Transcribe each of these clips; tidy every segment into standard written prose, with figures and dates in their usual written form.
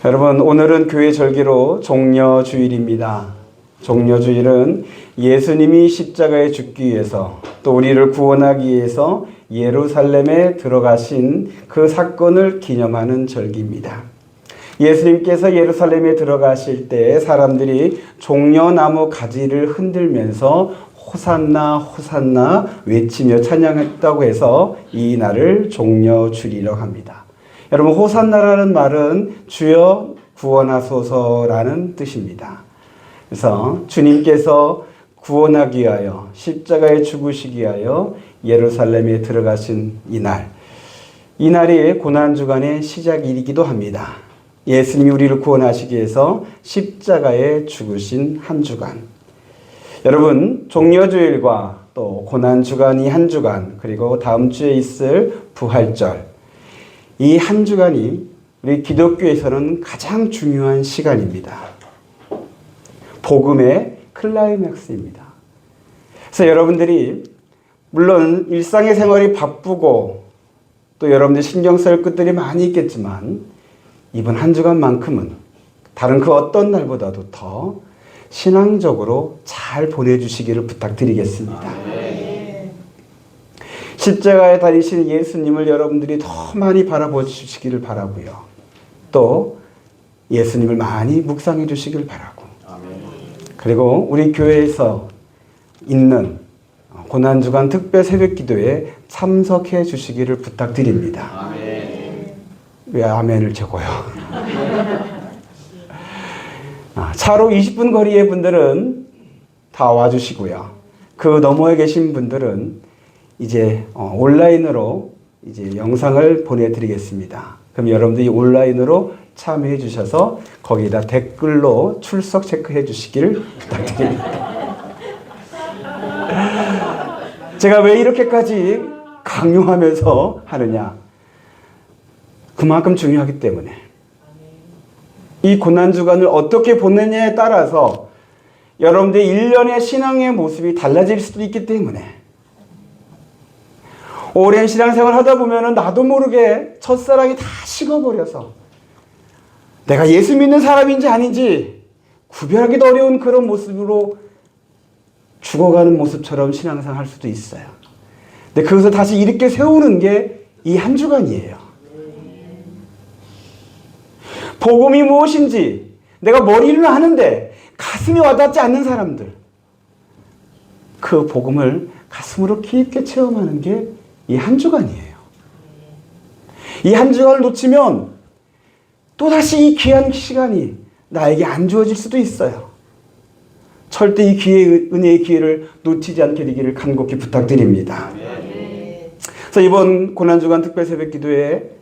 여러분, 오늘은 교회 절기로 종려주일입니다. 종려주일은 예수님이 십자가에 죽기 위해서 또 우리를 구원하기 위해서 예루살렘에 들어가신 그 사건을 기념하는 절기입니다. 예수님께서 예루살렘에 들어가실 때 사람들이 종려나무 가지를 흔들면서 호산나 호산나 외치며 찬양했다고 해서 이 날을 종려주일이라고 합니다. 여러분, 호산나라는 말은 주여 구원하소서라는 뜻입니다. 그래서 주님께서 구원하기 위하여 십자가에 죽으시기 위하여 예루살렘에 들어가신 이 날이 고난주간의 시작일이기도 합니다. 예수님이 우리를 구원하시기 위해서 십자가에 죽으신 한 주간. 여러분, 종려주일과 또 고난주간이 한 주간, 그리고 다음 주에 있을 부활절, 이 한 주간이 우리 기독교에서는 가장 중요한 시간입니다. 복음의 클라이맥스입니다. 그래서 여러분들이 물론 일상의 생활이 바쁘고 또 여러분들 신경 쓸 것들이 많이 있겠지만 이번 한 주간만큼은 다른 그 어떤 날보다도 더 신앙적으로 잘 보내주시기를 부탁드리겠습니다. 십자가에 달리신 예수님을 여러분들이 더 많이 바라보시기를 바라고요. 또 예수님을 많이 묵상해 주시길 바라고. 그리고 우리 교회에서 있는 고난주간 특별 새벽기도에 참석해 주시기를 부탁드립니다. 왜 아멘을 적어요? 차로 20분 거리의 분들은 다 와주시고요. 그 너머에 계신 분들은 이제 온라인으로 이제 영상을 보내드리겠습니다. 그럼 여러분들이 온라인으로 참여해 주셔서 거기다 댓글로 출석 체크해 주시길 부탁드립니다. 제가 왜 이렇게까지 강요하면서 하느냐? 그만큼 중요하기 때문에. 이 고난주간을 어떻게 보내냐에 따라서 여러분들의 일련의 신앙의 모습이 달라질 수도 있기 때문에 오랜 신앙생활 하다 보면 나도 모르게 첫사랑이 다 식어버려서 내가 예수 믿는 사람인지 아닌지 구별하기도 어려운 그런 모습으로 죽어가는 모습처럼 신앙생활 할 수도 있어요. 근데 그것을 다시 이렇게 세우는 게 이 한 주간이에요. 복음이 무엇인지 내가 머리는 아는데 가슴이 와닿지 않는 사람들, 그 복음을 가슴으로 깊게 체험하는 게 이 한 주간이에요. 이 한 주간을 놓치면 또다시 이 귀한 시간이 나에게 안 주어질 수도 있어요. 절대 이 은혜의 기회를 놓치지 않게 되기를 간곡히 부탁드립니다. 그래서 이번 고난주간 특별 새벽기도에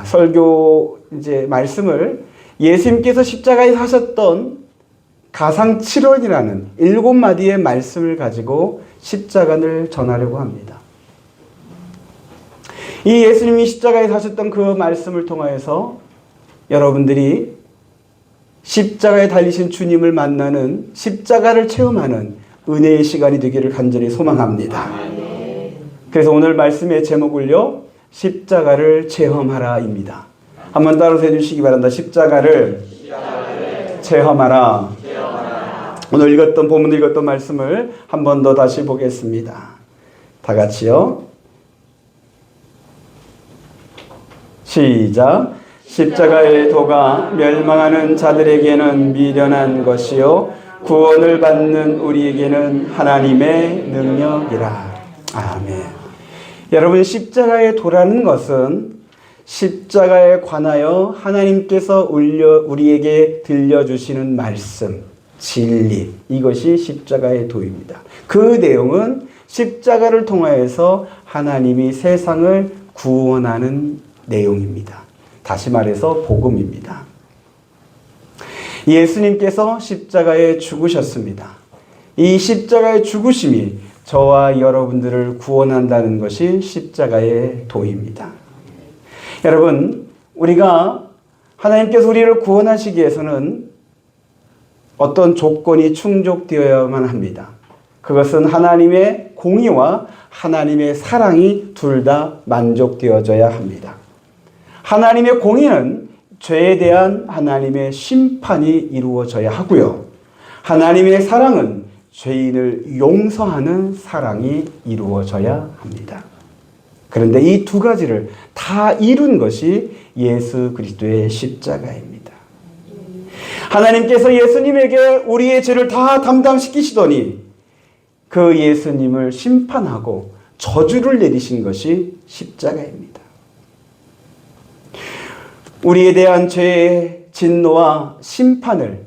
설교 이제 말씀을 예수님께서 십자가에 사셨던 가상 7월이라는 7마디의 말씀을 가지고 십자간을 전하려고 합니다. 이 예수님이 십자가에 사셨던 그 말씀을 통하여서 여러분들이 십자가에 달리신 주님을 만나는, 십자가를 체험하는 은혜의 시간이 되기를 간절히 소망합니다. 그래서 오늘 말씀의 제목을요, 십자가를 체험하라입니다. 한번 따라서 해주시기 바랍니다. 십자가를 체험하라. 오늘 읽었던, 본문 읽었던 말씀을 한 번 더 다시 보겠습니다. 다 같이요. 시작. 십자가의 도가 멸망하는 자들에게는 미련한 것이요 구원을 받는 우리에게는 하나님의 능력이라. 아멘. 여러분, 십자가의 도라는 것은 십자가에 관하여 하나님께서 우리에게 들려주시는 말씀, 진리, 이것이 십자가의 도입니다. 그 내용은 십자가를 통하여서 하나님이 세상을 구원하는 내용입니다. 다시 말해서 복음입니다. 예수님께서 십자가에 죽으셨습니다. 이 십자가의 죽으심이 저와 여러분들을 구원한다는 것이 십자가의 도입니다. 여러분, 우리가 하나님께서 우리를 구원하시기 위해서는 어떤 조건이 충족되어야만 합니다. 그것은 하나님의 공의와 하나님의 사랑이 둘 다 만족되어져야 합니다. 하나님의 공의는 죄에 대한 하나님의 심판이 이루어져야 하고요. 하나님의 사랑은 죄인을 용서하는 사랑이 이루어져야 합니다. 그런데 이 두 가지를 다 이룬 것이 예수 그리스도의 십자가입니다. 하나님께서 예수님에게 우리의 죄를 다 담당시키시더니 그 예수님을 심판하고 저주를 내리신 것이 십자가입니다. 우리에 대한 죄의 진노와 심판을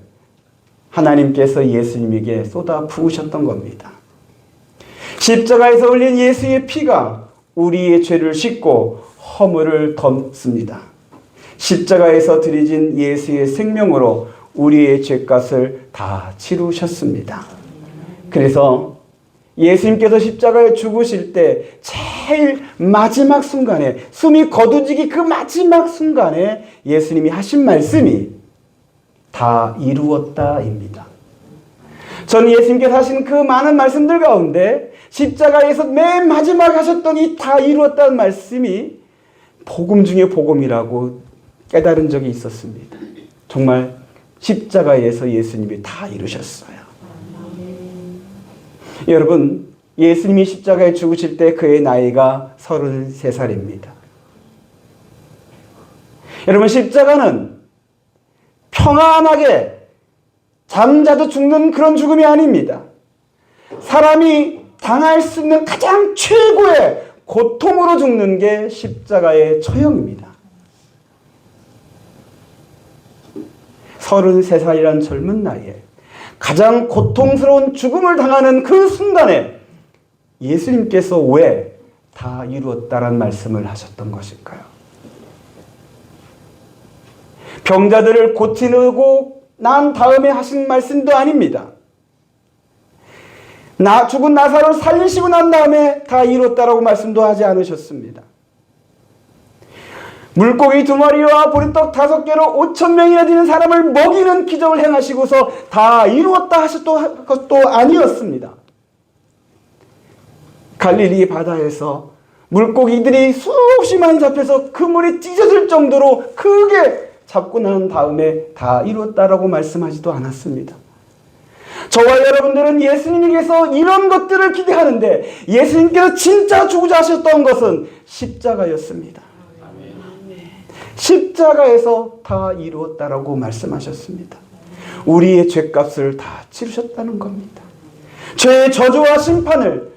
하나님께서 예수님에게 쏟아 부으셨던 겁니다. 십자가에서 흘린 예수의 피가 우리의 죄를 씻고 허물을 덮습니다. 십자가에서 드려진 예수의 생명으로 우리의 죄값을 다 치르셨습니다. 그래서 예수님께서 십자가에 죽으실 때 제일 마지막 순간에, 숨이 거두지기 그 마지막 순간에 예수님이 하신 말씀이 다 이루었다입니다. 저는 예수님께서 하신 그 많은 말씀들 가운데 십자가에서 맨 마지막 하셨던 이 다 이루었다는 말씀이 복음 중에 복음이라고 깨달은 적이 있었습니다. 정말 십자가에서 예수님이 다 이루셨어요. 여러분, 예수님이 십자가에 죽으실 때 그의 나이가 33살입니다. 여러분, 십자가는 평안하게 잠자도 죽는 그런 죽음이 아닙니다. 사람이 당할 수 있는 가장 최고의 고통으로 죽는 게 십자가의 처형입니다. 33살이란 젊은 나이에 가장 고통스러운 죽음을 당하는 그 순간에 예수님께서 왜 다 이루었다라는 말씀을 하셨던 것일까요? 병자들을 고치고 난 다음에 하신 말씀도 아닙니다. 죽은 나사로를 살리시고 난 다음에 다 이뤘다라고 말씀도 하지 않으셨습니다. 물고기 2마리와 보리떡 5개로 5,000명이나 되는 사람을 먹이는 기적을 행하시고서 다 이루었다 하셨던 것도 아니었습니다. 갈릴리 바다에서 물고기들이 수없이 많이 잡혀서 그물이 찢어질 정도로 크게 잡고 난 다음에 다 이루었다라고 말씀하지도 않았습니다. 저와 여러분들은 예수님께서 이런 것들을 기대하는데 예수님께서 진짜 죽고자 하셨던 것은 십자가였습니다. 십자가에서 다 이루었다라고 말씀하셨습니다. 우리의 죄값을 다 치르셨다는 겁니다. 죄의 저주와 심판을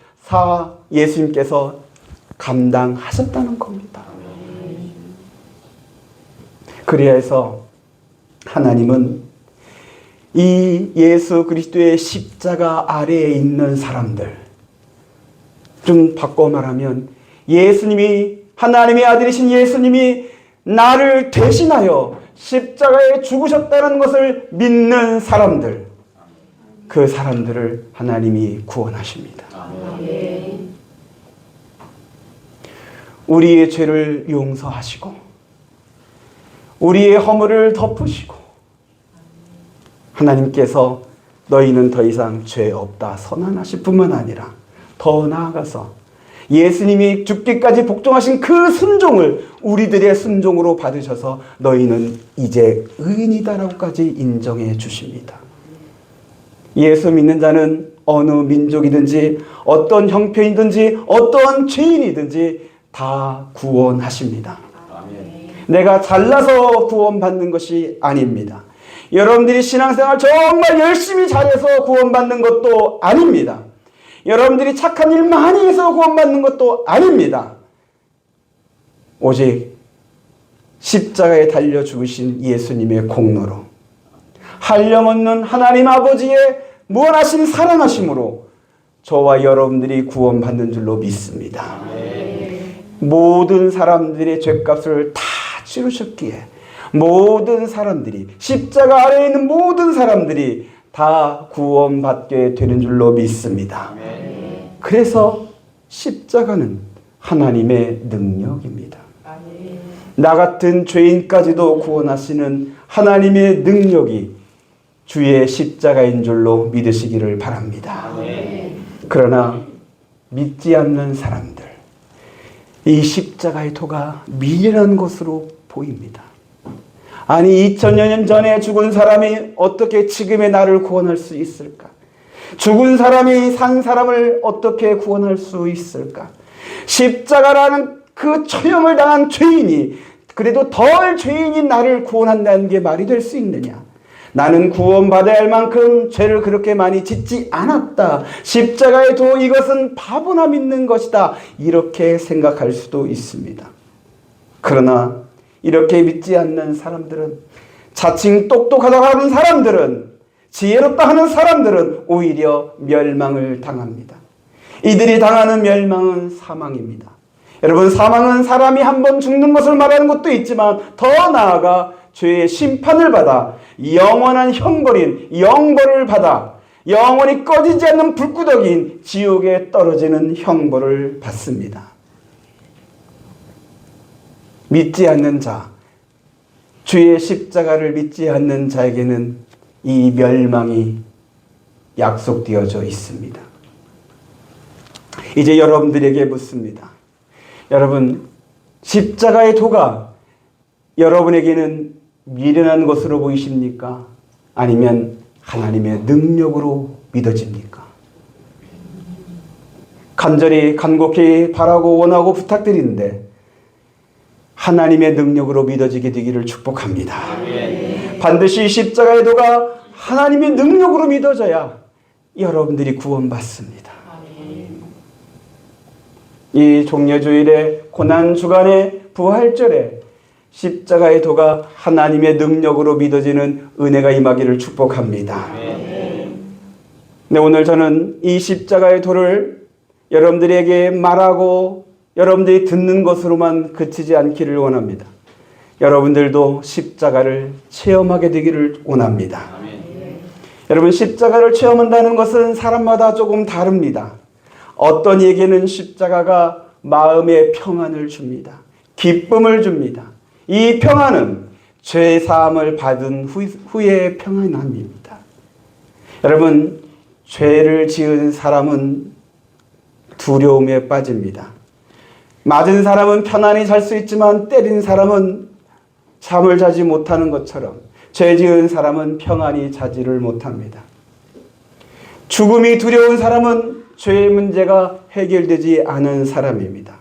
예수님께서 감당하셨다는 겁니다. 그리하여서 하나님은 이 예수 그리스도의 십자가 아래에 있는 사람들, 좀 바꿔 말하면 예수님이, 하나님의 아들이신 예수님이 나를 대신하여 십자가에 죽으셨다는 것을 믿는 사람들, 그 사람들을 하나님이 구원하십니다. 우리의 죄를 용서하시고 우리의 허물을 덮으시고 하나님께서 너희는 더 이상 죄 없다 선언하실 뿐만 아니라 더 나아가서 예수님이 죽기까지 복종하신 그 순종을 우리들의 순종으로 받으셔서 너희는 이제 의인이다라고까지 인정해 주십니다. 예수 믿는 자는 어느 민족이든지 어떤 형편이든지 어떠한 죄인이든지 다 구원하십니다. 내가 잘나서 구원받는 것이 아닙니다. 여러분들이 신앙생활 정말 열심히 잘해서 구원받는 것도 아닙니다. 여러분들이 착한 일 많이 해서 구원받는 것도 아닙니다. 오직 십자가에 달려 죽으신 예수님의 공로로 한량없는 하나님 아버지의 무한하신 사랑하심으로 저와 여러분들이 구원받는 줄로 믿습니다. 모든 사람들의 죄값을 다 치르셨기에 모든 사람들이, 십자가 아래에 있는 모든 사람들이 다 구원받게 되는 줄로 믿습니다. 그래서 십자가는 하나님의 능력입니다. 나 같은 죄인까지도 구원하시는 하나님의 능력이 주의 십자가인 줄로 믿으시기를 바랍니다. 그러나 믿지 않는 사람들, 이 십자가의 도가 미련한 것으로 보입니다. 아니 2000여 년 전에 죽은 사람이 어떻게 지금의 나를 구원할 수 있을까? 죽은 사람이 산 사람을 어떻게 구원할 수 있을까? 십자가라는 그 처형을 당한 죄인이 그래도 덜 죄인인 나를 구원한다는 게 말이 될 수 있느냐? 나는 구원받아야 할 만큼 죄를 그렇게 많이 짓지 않았다. 십자가의 도 이것은 바보나 믿는 것이다. 이렇게 생각할 수도 있습니다. 그러나 이렇게 믿지 않는 사람들은, 자칭 똑똑하다고 하는 사람들은, 지혜롭다 하는 사람들은 오히려 멸망을 당합니다. 이들이 당하는 멸망은 사망입니다. 여러분, 사망은 사람이 한 번 죽는 것을 말하는 것도 있지만 더 나아가 죄의 심판을 받아 영원한 형벌인 영벌을 받아 영원히 꺼지지 않는 불구덩이인 지옥에 떨어지는 형벌을 받습니다. 믿지 않는 자, 주의 십자가를 믿지 않는 자에게는 이 멸망이 약속되어져 있습니다. 이제 여러분들에게 묻습니다. 여러분, 십자가의 도가 여러분에게는 미련한 것으로 보이십니까? 아니면 하나님의 능력으로 믿어집니까? 간절히 간곡히 바라고 원하고 부탁드리는데 하나님의 능력으로 믿어지게 되기를 축복합니다. 반드시 십자가의 도가 하나님의 능력으로 믿어져야 여러분들이 구원받습니다. 이 종려주일의 고난주간의 부활절에 십자가의 도가 하나님의 능력으로 믿어지는 은혜가 임하기를 축복합니다. 네, 오늘 저는 이 십자가의 도를 여러분들에게 말하고 여러분들이 듣는 것으로만 그치지 않기를 원합니다. 여러분들도 십자가를 체험하게 되기를 원합니다. 여러분, 십자가를 체험한다는 것은 사람마다 조금 다릅니다. 어떤 이에게는 십자가가 마음의 평안을 줍니다. 기쁨을 줍니다. 이 평안은 죄 사함을 받은 후의 평안함입니다. 여러분, 죄를 지은 사람은 두려움에 빠집니다. 맞은 사람은 편안히 잘 수 있지만 때린 사람은 잠을 자지 못하는 것처럼 죄 지은 사람은 평안히 자지를 못합니다. 죽음이 두려운 사람은 죄의 문제가 해결되지 않은 사람입니다.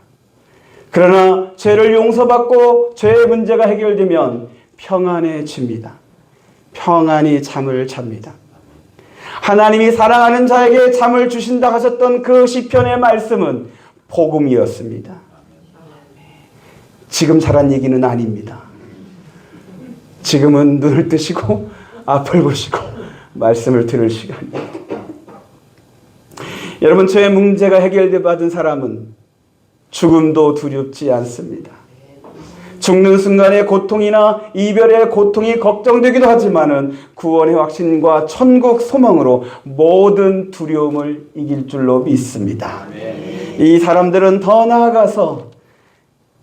그러나 죄를 용서받고 죄의 문제가 해결되면 평안해집니다. 평안히 잠을 잡니다. 하나님이 사랑하는 자에게 잠을 주신다 하셨던 그 시편의 말씀은 복음이었습니다. 지금 잘한 얘기는 아닙니다. 지금은 눈을 뜨시고 앞을 보시고 말씀을 들을 시간입니다. 여러분, 죄의 문제가 해결받은 사람은 죽음도 두렵지 않습니다. 죽는 순간의 고통이나 이별의 고통이 걱정되기도 하지만은 구원의 확신과 천국 소망으로 모든 두려움을 이길 줄로 믿습니다. 이 사람들은 더 나아가서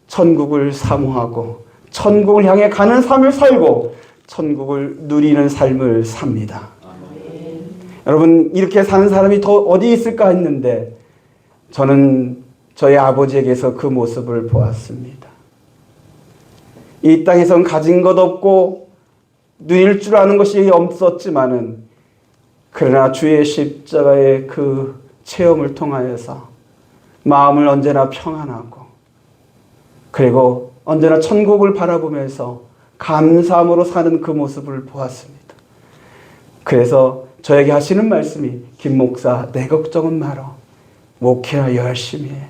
천국을 사모하고 천국을 향해 가는 삶을 살고 천국을 누리는 삶을 삽니다. 여러분, 이렇게 사는 사람이 더 어디 있을까 했는데 저는 저희 아버지에게서 그 모습을 보았습니다. 이 땅에선 가진 것 없고 누릴 줄 아는 것이 없었지만은 그러나 주의 십자가의 그 체험을 통하여서 마음을 언제나 평안하고 그리고 언제나 천국을 바라보면서 감사함으로 사는 그 모습을 보았습니다. 그래서 저에게 하시는 말씀이 김 목사, 내 걱정은 말어. 목회나 열심히 해.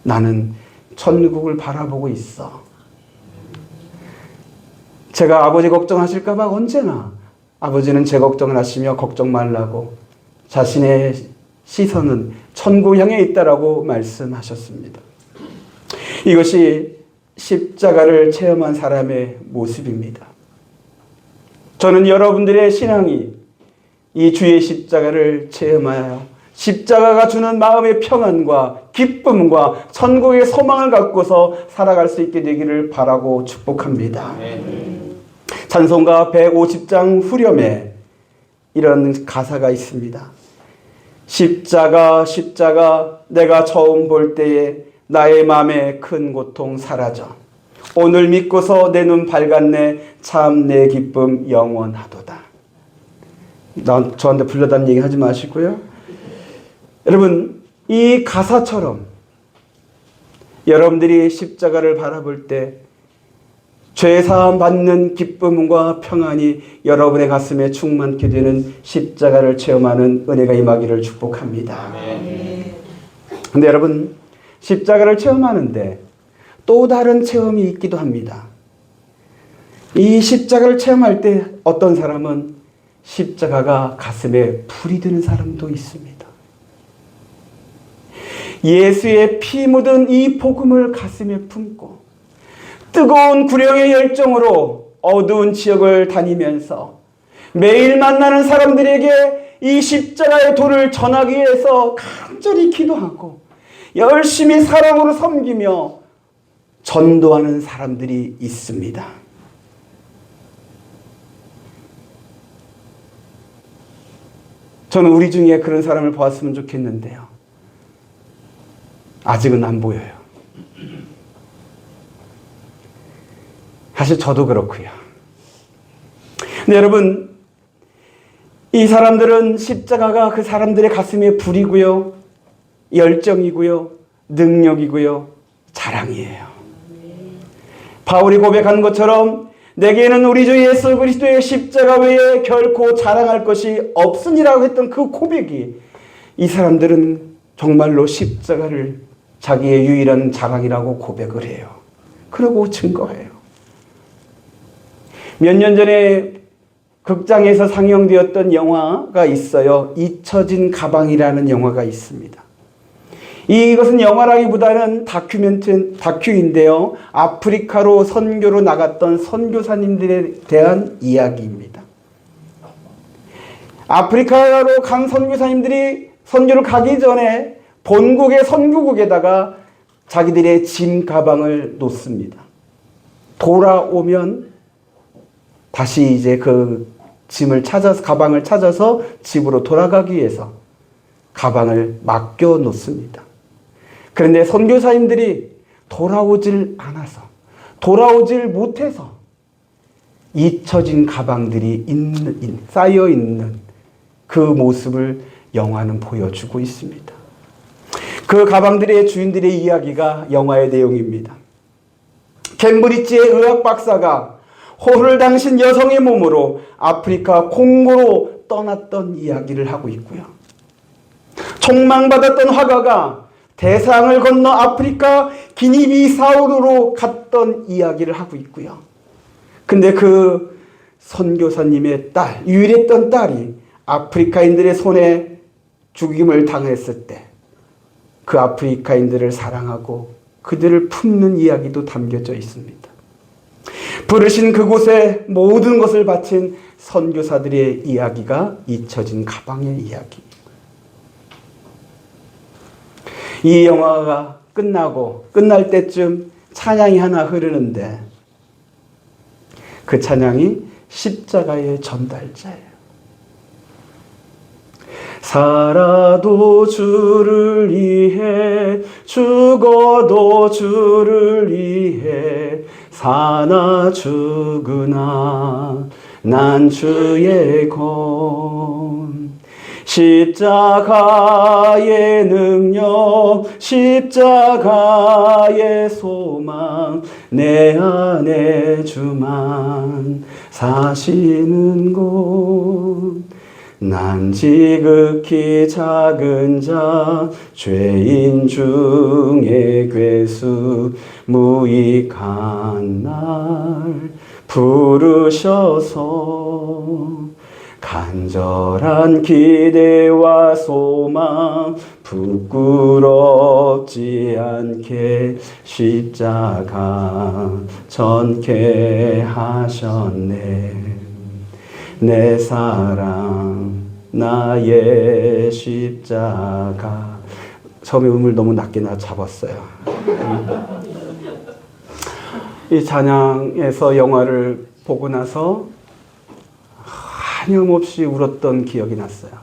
나는 천국을 바라보고 있어. 제가 아버지 걱정하실까 봐 언제나 아버지는 제 걱정을 하시며 걱정 말라고 자신의 시선은 천국 향해 있다라고 말씀하셨습니다. 이것이 십자가를 체험한 사람의 모습입니다. 저는 여러분들의 신앙이 이 주의 십자가를 체험하여 십자가가 주는 마음의 평안과 기쁨과 천국의 소망을 갖고서 살아갈 수 있게 되기를 바라고 축복합니다. 찬송가 150장 후렴에 이런 가사가 있습니다. 십자가 십자가 내가 처음 볼 때에 나의 마음의 큰 고통 사라져 오늘 믿고서 내 눈 밝았네. 참 내 기쁨 영원하도다. 저한테 불러달라는 얘기 하지 마시고요. 여러분, 이 가사처럼 여러분들이 십자가를 바라볼 때 죄사함 받는 기쁨과 평안이 여러분의 가슴에 충만케 되는 십자가를 체험하는 은혜가 임하기를 축복합니다. 근데 여러분, 십자가를 체험하는데 또 다른 체험이 있기도 합니다. 이 십자가를 체험할 때 어떤 사람은 십자가가 가슴에 불이 드는 사람도 있습니다. 예수의 피 묻은 이 복음을 가슴에 품고 뜨거운 구령의 열정으로 어두운 지역을 다니면서 매일 만나는 사람들에게 이 십자가의 도를 전하기 위해서 간절히 기도하고 열심히 사랑으로 섬기며 전도하는 사람들이 있습니다. 저는 우리 중에 그런 사람을 보았으면 좋겠는데요. 아직은 안 보여요. 사실 저도 그렇고요. 근데 여러분, 이 사람들은 십자가가 그 사람들의 가슴에 불이고요, 열정이고요, 능력이고요, 자랑이에요. 바울이 고백한 것처럼 내게는 우리 주 예수 그리스도의 십자가 외에 결코 자랑할 것이 없으니라고 했던 그 고백이, 이 사람들은 정말로 십자가를 자기의 유일한 자랑이라고 고백을 해요. 그러고 증거해요. 몇 년 전에 극장에서 상영되었던 영화가 있어요. 잊혀진 가방이라는 영화가 있습니다. 이것은 영화라기보다는 다큐인데요. 아프리카로 선교로 나갔던 선교사님들에 대한 이야기입니다. 아프리카로 간 선교사님들이 선교를 가기 전에 본국의 선교국에다가 자기들의 짐 가방을 놓습니다. 돌아오면 다시 이제 그 짐을 찾아서, 가방을 찾아서 집으로 돌아가기 위해서 가방을 맡겨 놓습니다. 그런데 선교사님들이 돌아오질 않아서, 돌아오질 못해서 잊혀진 가방들이 쌓여 있는 그 모습을 영화는 보여주고 있습니다. 그 가방들의 주인들의 이야기가 영화의 내용입니다. 캠브리지의 의학 박사가 호를 당신 여성의 몸으로 아프리카 콩고로 떠났던 이야기를 하고 있고요. 총망받았던 화가가 대상을 건너 아프리카 기니비사우루로 갔던 이야기를 하고 있고요. 근데 그 선교사님의 딸, 유일했던 딸이 아프리카인들의 손에 죽임을 당했을 때 그 아프리카인들을 사랑하고 그들을 품는 이야기도 담겨져 있습니다. 부르신 그곳에 모든 것을 바친 선교사들의 이야기가 잊혀진 가방의 이야기. 이 영화가 끝날 때쯤 찬양이 하나 흐르는데 그 찬양이 십자가의 전달자예요. 살아도 주를 위해, 죽어도 주를 위해, 사나 죽으나 난 주의 권. 십자가의 능력, 십자가의 소망, 내 안에 주만 사시는 곳. 난 지극히 작은 자, 죄인 중에 괴수, 무익한 날 부르셔서 간절한 기대와 소망 부끄럽지 않게 십자가 전케 하셨네. 내 사랑 나의 십자가. 처음에 음을 너무 낮게 잡았어요. 이 찬양에서 영화를 보고 나서 한염없이 울었던 기억이 났어요.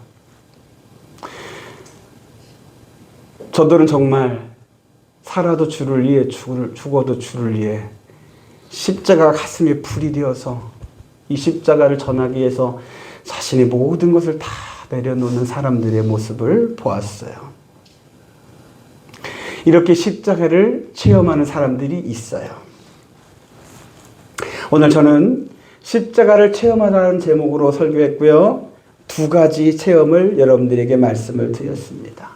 저들은 정말 살아도 주를 위해, 죽어도 주를 위해 십자가 가슴에 불이 되어서 이 십자가를 전하기 위해서 자신의 모든 것을 다 내려놓는 사람들의 모습을 보았어요. 이렇게 십자가를 체험하는 사람들이 있어요. 오늘 저는 십자가를 체험하라는 제목으로 설교했고요. 두 가지 체험을 여러분들에게 말씀을 드렸습니다.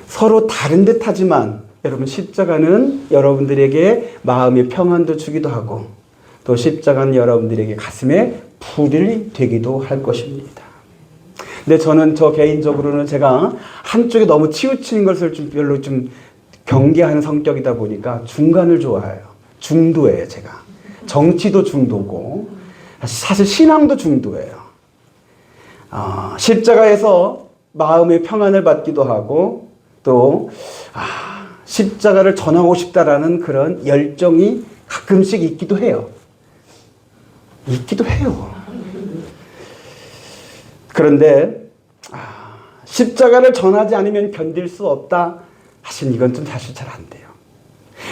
서로 다른 듯 하지만 여러분, 십자가는 여러분들에게 마음의 평안도 주기도 하고 또 십자가는 여러분들에게 가슴에 불이 되기도 할 것입니다. 근데 저는 개인적으로는 제가 한쪽에 너무 치우치는 것을 별로 경계하는 성격이다 보니까 중간을 좋아해요. 중도예요, 제가. 정치도 중도고 사실 신앙도 중도예요. 십자가에서 마음의 평안을 받기도 하고 또 십자가를 전하고 싶다라는 그런 열정이 가끔씩 있기도 해요. 그런데 십자가를 전하지 않으면 견딜 수 없다 하신 이건 좀 사실 잘 안 돼요.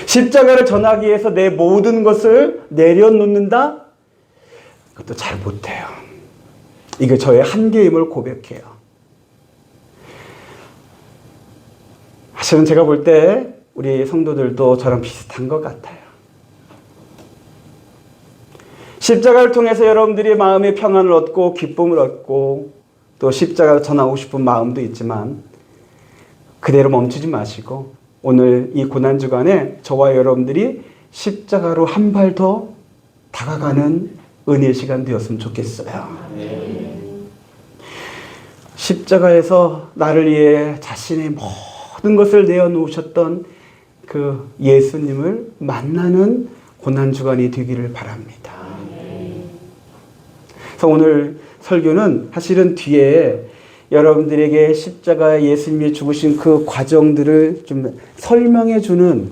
십자가를 전하기 위해서 내 모든 것을 내려놓는다? 그것도 잘 못해요. 이게 저의 한계임을 고백해요. 사실은 제가 볼 때 우리 성도들도 저랑 비슷한 것 같아요. 십자가를 통해서 여러분들이 마음의 평안을 얻고 기쁨을 얻고 또 십자가를 전하고 싶은 마음도 있지만 그대로 멈추지 마시고 오늘 이 고난주간에 저와 여러분들이 십자가로 한 발 더 다가가는 은혜의 시간 되었으면 좋겠어요. 십자가에서 나를 위해 자신의 모든 것을 내어놓으셨던 그 예수님을 만나는 고난주간이 되기를 바랍니다. 그래서 오늘 설교는 사실은 뒤에 여러분들에게 십자가에 예수님이 죽으신 그 과정들을 좀 설명해 주는,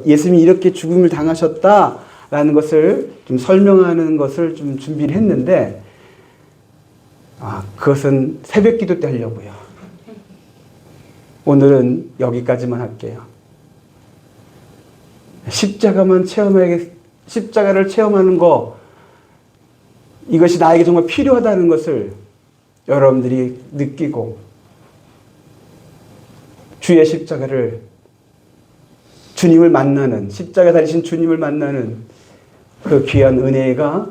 예수님이 이렇게 죽음을 당하셨다라는 것을 좀 설명하는 것을 좀 준비를 했는데 그것은 새벽 기도 때 하려고요. 오늘은 여기까지만 할게요. 십자가를 체험하는 거, 이것이 나에게 정말 필요하다는 것을 여러분들이 느끼고 주의 십자가를, 주님을 만나는, 십자가 달리신 주님을 만나는 그 귀한 은혜가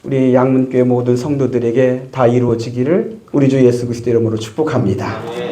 우리 양문교회 모든 성도들에게 다 이루어지기를 우리 주 예수 그리스도 이름으로 축복합니다.